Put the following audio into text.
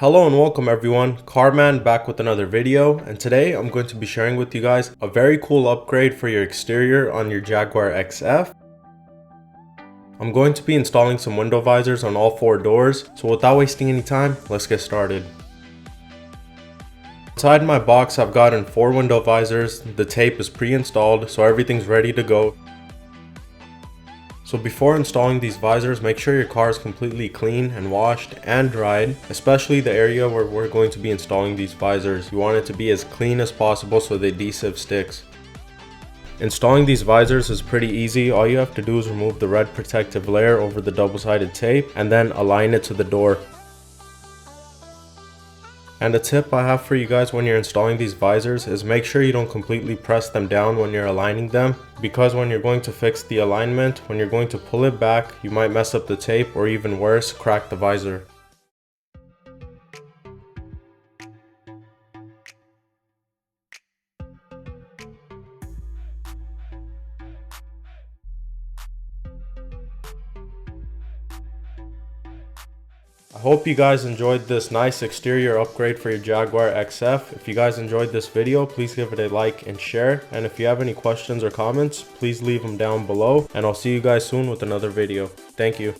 Hello and welcome everyone, CarMAN back with another video, and today I'm going to be sharing with you guys a very cool upgrade for your exterior on your Jaguar XF. I'm going to be installing some window visors on all four doors, so without wasting any time, let's get started. Inside my box I've gotten 4 window visors. The tape is pre-installed, so everything's ready to go. So before installing these visors, make sure your car is completely clean and washed and dried, especially the area where we're going to be installing these visors. You want it to be as clean as possible so the adhesive sticks. Installing these visors is pretty easy. All you have to do is remove the red protective layer over the double-sided tape and then align it to the door. And a tip I have for you guys when you're installing these visors is make sure you don't completely press them down when you're aligning them, because when you're going to fix the alignment, when you're going to pull it back, you might mess up the tape or even worse, crack the visor. I hope you guys enjoyed this nice exterior upgrade for your Jaguar XF. If you guys enjoyed this video, please give it a like and share. And if you have any questions or comments, please leave them down below. And I'll see you guys soon with another video. Thank you.